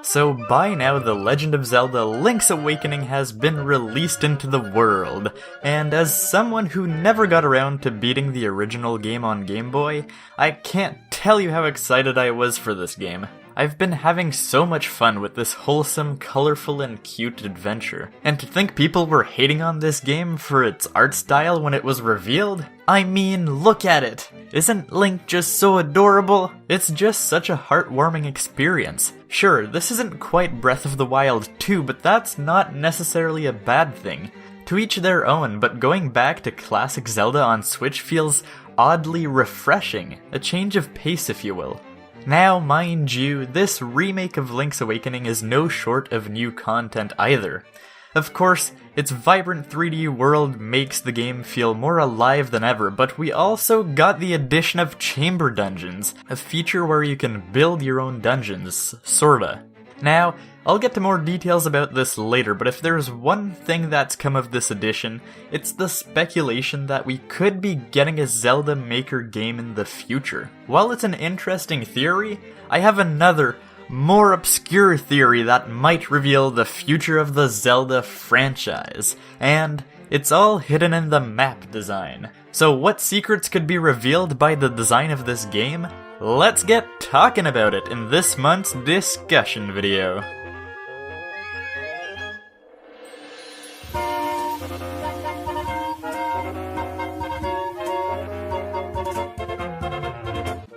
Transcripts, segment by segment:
So by now, The Legend of Zelda Link's Awakening has been released into the world, and as someone who never got around to beating the original game on Game Boy, I can't tell you how excited I was for this game. I've been having so much fun with this wholesome, colorful, and cute adventure. And to think people were hating on this game for its art style when it was revealed? I mean, look at it! Isn't Link just so adorable? It's just such a heartwarming experience. Sure, this isn't quite Breath of the Wild 2, but that's not necessarily a bad thing. To each their own, but going back to classic Zelda on Switch feels oddly refreshing. A change of pace, if you will. Now, mind you, this remake of Link's Awakening is no short of new content either. Of course, its vibrant 3D world makes the game feel more alive than ever, but we also got the addition of chamber dungeons, a feature where you can build your own dungeons, sorta. Now, I'll get to more details about this later, but if there's one thing that's come of this edition, it's the speculation that we could be getting a Zelda Maker game in the future. While it's an interesting theory, I have another, more obscure theory that might reveal the future of the Zelda franchise, and it's all hidden in the map design. So what secrets could be revealed by the design of this game? Let's get talking about it in this month's discussion video.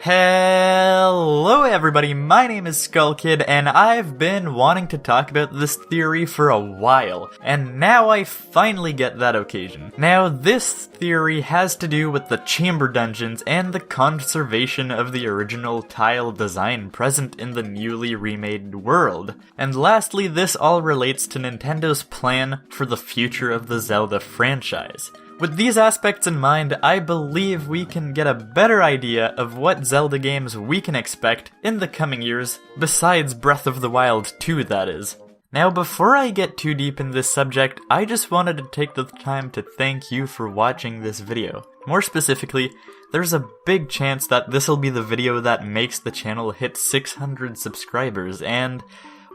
Hello everybody, my name is Skullkid, and I've been wanting to talk about this theory for a while, and now I finally get that occasion. Now, this theory has to do with the chamber dungeons and the conservation of the original tile design present in the newly remade world. And lastly, this all relates to Nintendo's plan for the future of the Zelda franchise. With these aspects in mind, I believe we can get a better idea of what Zelda games we can expect in the coming years, besides Breath of the Wild 2, that is. Now, before I get too deep in this subject, I just wanted to take the time to thank you for watching this video. More specifically, there's a big chance that this'll be the video that makes the channel hit 600 subscribers, and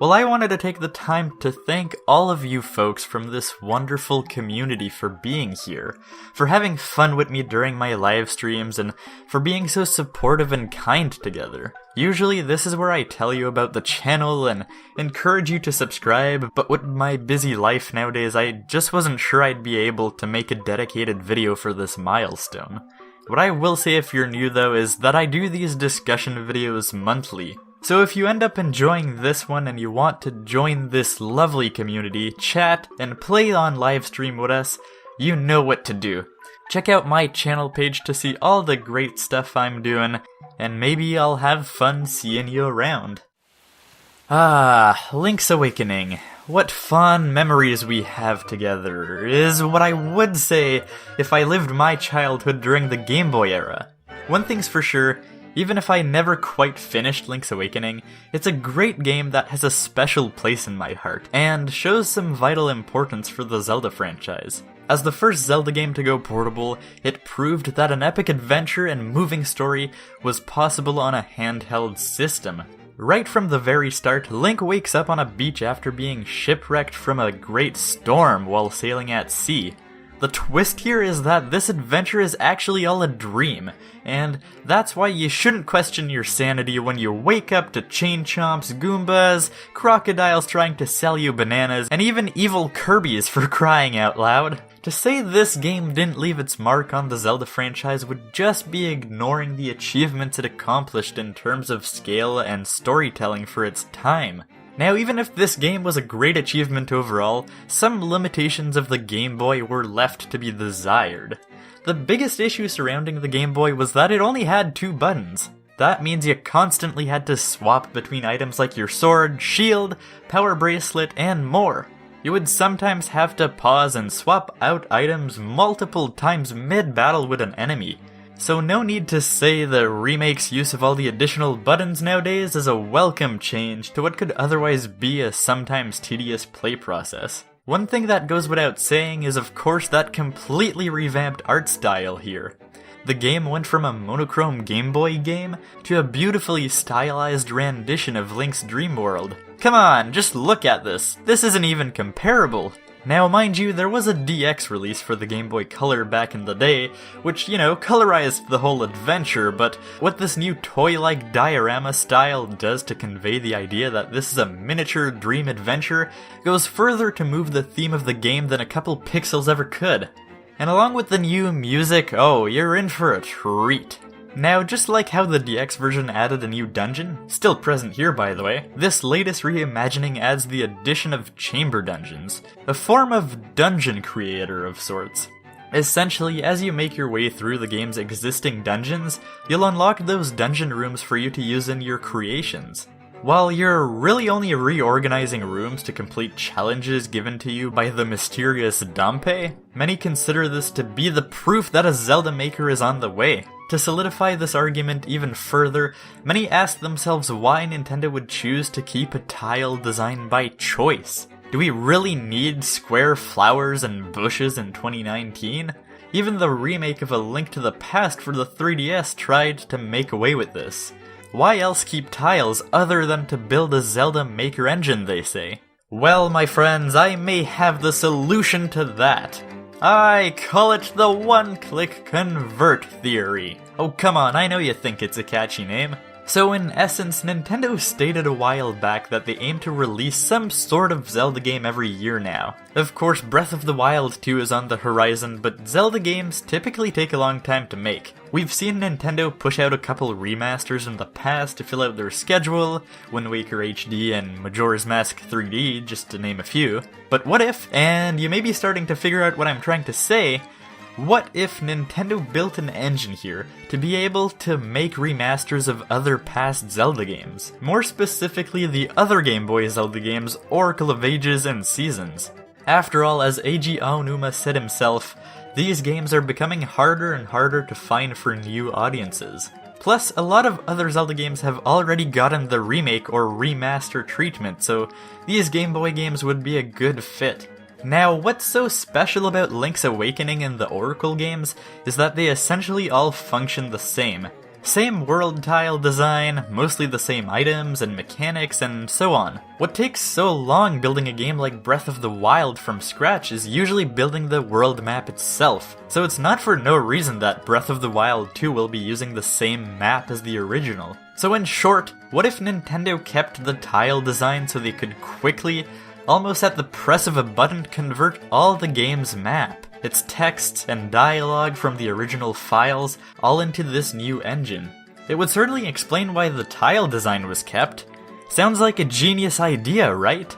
well, I wanted to take the time to thank all of you folks from this wonderful community for being here, for having fun with me during my live streams, and for being so supportive and kind together. Usually this is where I tell you about the channel and encourage you to subscribe, but with my busy life nowadays, I just wasn't sure I'd be able to make a dedicated video for this milestone. What I will say if you're new though is that I do these discussion videos monthly. So if you end up enjoying this one and you want to join this lovely community, chat, and play on livestream with us, you know what to do. Check out my channel page to see all the great stuff I'm doing, and maybe I'll have fun seeing you around. Link's Awakening. What fond memories we have together, is what I would say if I lived my childhood during the Game Boy era. One thing's for sure, even if I never quite finished Link's Awakening, it's a great game that has a special place in my heart, and shows some vital importance for the Zelda franchise. As the first Zelda game to go portable, it proved that an epic adventure and moving story was possible on a handheld system. Right from the very start, Link wakes up on a beach after being shipwrecked from a great storm while sailing at sea. The twist here is that this adventure is actually all a dream, and that's why you shouldn't question your sanity when you wake up to chain chomps, Goombas, crocodiles trying to sell you bananas, and even evil Kirby's for crying out loud. To say this game didn't leave its mark on the Zelda franchise would just be ignoring the achievements it accomplished in terms of scale and storytelling for its time. Now, even if this game was a great achievement overall, some limitations of the Game Boy were left to be desired. The biggest issue surrounding the Game Boy was that it only had 2 buttons. That means you constantly had to swap between items like your sword, shield, power bracelet, and more. You would sometimes have to pause and swap out items multiple times mid-battle with an enemy. So no need to say the remake's use of all the additional buttons nowadays is a welcome change to what could otherwise be a sometimes tedious play process. One thing that goes without saying is of course that completely revamped art style here. The game went from a monochrome Game Boy game to a beautifully stylized rendition of Link's Dream World. Come on, just look at this. This isn't even comparable. Now, mind you, there was a DX release for the Game Boy Color back in the day, which, colorized the whole adventure, but what this new toy-like diorama style does to convey the idea that this is a miniature dream adventure goes further to move the theme of the game than a couple pixels ever could. And along with the new music, oh, you're in for a treat. Now, just like how the DX version added a new dungeon, still present here by the way, this latest reimagining adds the addition of chamber dungeons, a form of dungeon creator of sorts. Essentially, as you make your way through the game's existing dungeons, you'll unlock those dungeon rooms for you to use in your creations. While you're really only reorganizing rooms to complete challenges given to you by the mysterious Dampe, many consider this to be the proof that a Zelda maker is on the way. To solidify this argument even further, many ask themselves why Nintendo would choose to keep a tile design by choice. Do we really need square flowers and bushes in 2019? Even the remake of A Link to the Past for the 3DS tried to make away with this. Why else keep tiles other than to build a Zelda Maker engine, they say? Well, my friends, I may have the solution to that. I call it the one-click convert theory. Oh come on, I know you think it's a catchy name. So in essence, Nintendo stated a while back that they aim to release some sort of Zelda game every year now. Of course, Breath of the Wild 2 is on the horizon, but Zelda games typically take a long time to make. We've seen Nintendo push out a couple remasters in the past to fill out their schedule, Wind Waker HD and Majora's Mask 3D, just to name a few. But what if, and you may be starting to figure out what I'm trying to say, what if Nintendo built an engine here to be able to make remasters of other past Zelda games? More specifically, the other Game Boy Zelda games, Oracle of Ages and Seasons. After all, as Eiji Aonuma said himself, these games are becoming harder and harder to find for new audiences. Plus, a lot of other Zelda games have already gotten the remake or remaster treatment, so these Game Boy games would be a good fit. Now, what's so special about Link's Awakening and the Oracle games is that they essentially all function the same. Same world tile design, mostly the same items and mechanics, and so on. What takes so long building a game like Breath of the Wild from scratch is usually building the world map itself, so it's not for no reason that Breath of the Wild 2 will be using the same map as the original. So in short, what if Nintendo kept the tile design so they could quickly, almost at the press of a button, convert all the game's map, its text and dialogue from the original files, all into this new engine? It would certainly explain why the tile design was kept. Sounds like a genius idea, right?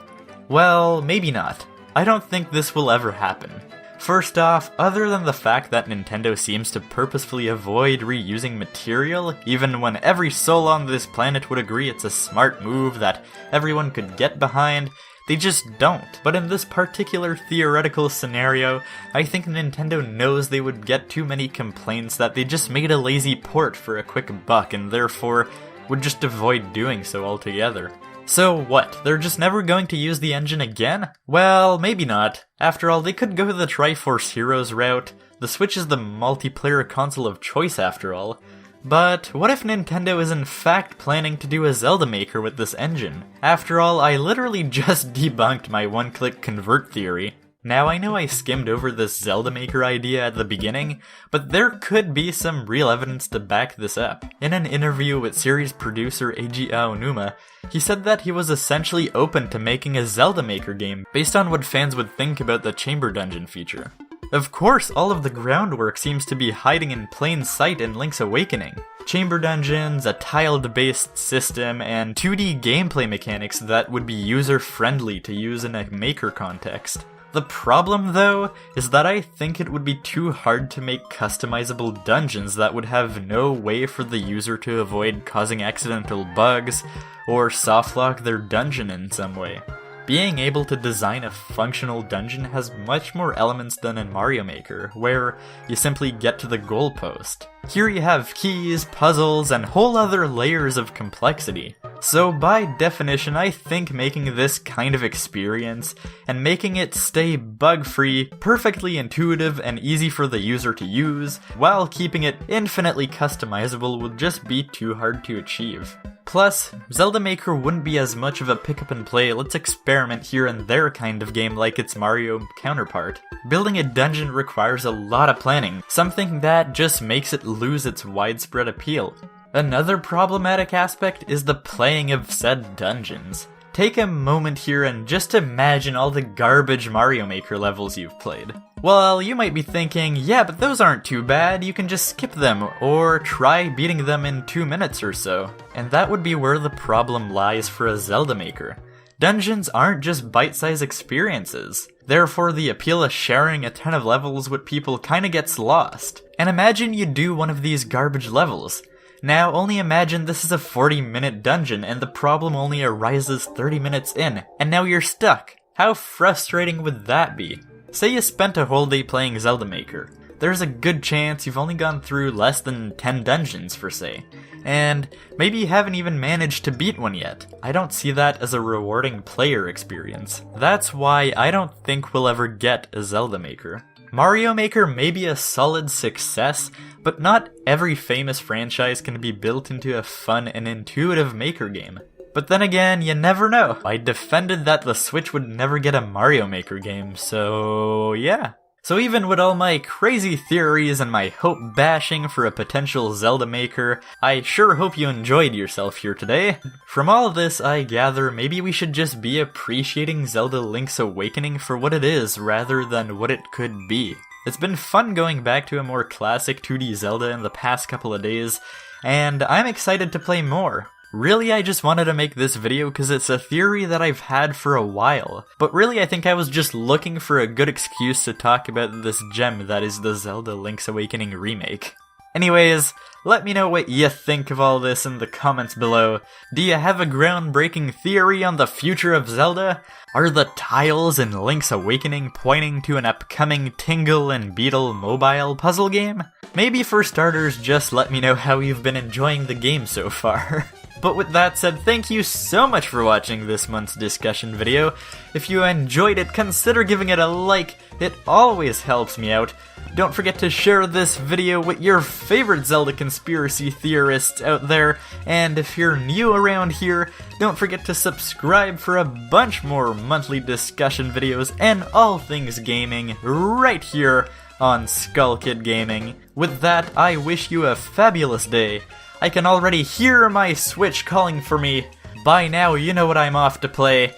Well, maybe not. I don't think this will ever happen. First off, other than the fact that Nintendo seems to purposefully avoid reusing material, even when every soul on this planet would agree it's a smart move that everyone could get behind, they just don't. But in this particular theoretical scenario, I think Nintendo knows they would get too many complaints that they just made a lazy port for a quick buck and therefore would just avoid doing so altogether. So what, they're just never going to use the engine again? Well, maybe not. After all, they could go the Triforce Heroes route. The Switch is the multiplayer console of choice after all. But what if Nintendo is in fact planning to do a Zelda Maker with this engine? After all, I literally just debunked my one-click convert theory. Now, I know I skimmed over this Zelda Maker idea at the beginning, but there could be some real evidence to back this up. In an interview with series producer Eiji Aonuma, he said that he was essentially open to making a Zelda Maker game based on what fans would think about the Chamber Dungeon feature. Of course, all of the groundwork seems to be hiding in plain sight in Link's Awakening. Chamber dungeons, a tiled-based system, and 2D gameplay mechanics that would be user-friendly to use in a Maker context. The problem, though, is that I think it would be too hard to make customizable dungeons that would have no way for the user to avoid causing accidental bugs, or softlock their dungeon in some way. Being able to design a functional dungeon has much more elements than in Mario Maker, where you simply get to the goalpost. Here you have keys, puzzles, and whole other layers of complexity. So by definition, I think making this kind of experience and making it stay bug-free, perfectly intuitive and easy for the user to use, while keeping it infinitely customizable will just be too hard to achieve. Plus, Zelda Maker wouldn't be as much of a pick-up-and-play, let's experiment here and there kind of game like its Mario counterpart. Building a dungeon requires a lot of planning, something that just makes it lose its widespread appeal. Another problematic aspect is the playing of said dungeons. Take a moment here and just imagine all the garbage Mario Maker levels you've played. Well, you might be thinking, yeah, but those aren't too bad, you can just skip them, or try beating them in 2 minutes or so. And that would be where the problem lies for a Zelda Maker. Dungeons aren't just bite-sized experiences. Therefore, the appeal of sharing a ton of levels with people kinda gets lost. And imagine you do one of these garbage levels. Now, only imagine this is a 40-minute dungeon and the problem only arises 30 minutes in, and now you're stuck. How frustrating would that be? Say you spent a whole day playing Zelda Maker. There's a good chance you've only gone through less than 10 dungeons for say, and maybe you haven't even managed to beat one yet. I don't see that as a rewarding player experience. That's why I don't think we'll ever get a Zelda Maker. Mario Maker may be a solid success, but not every famous franchise can be built into a fun and intuitive Maker game. But then again, you never know. I defended that the Switch would never get a Mario Maker game, so yeah. So even with all my crazy theories and my hope bashing for a potential Zelda Maker, I sure hope you enjoyed yourself here today. From all of this, I gather maybe we should just be appreciating Zelda Link's Awakening for what it is rather than what it could be. It's been fun going back to a more classic 2D Zelda in the past couple of days, and I'm excited to play more. Really, I just wanted to make this video because it's a theory that I've had for a while, but really I think I was just looking for a good excuse to talk about this gem that is the Zelda Link's Awakening remake. Anyways, let me know what you think of all this in the comments below. Do you have a groundbreaking theory on the future of Zelda? Are the tiles in Link's Awakening pointing to an upcoming Tingle and Beetle mobile puzzle game? Maybe for starters, just let me know how you've been enjoying the game so far. But with that said, thank you so much for watching this month's discussion video. If you enjoyed it, consider giving it a like, it always helps me out. Don't forget to share this video with your favorite Zelda conspiracy theorists out there, and if you're new around here, don't forget to subscribe for a bunch more monthly discussion videos and all things gaming right here on Skullkid Gaming. With that, I wish you a fabulous day. I can already hear my Switch calling for me. By now, you know what I'm off to play.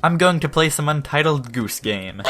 I'm going to play some Untitled Goose Game.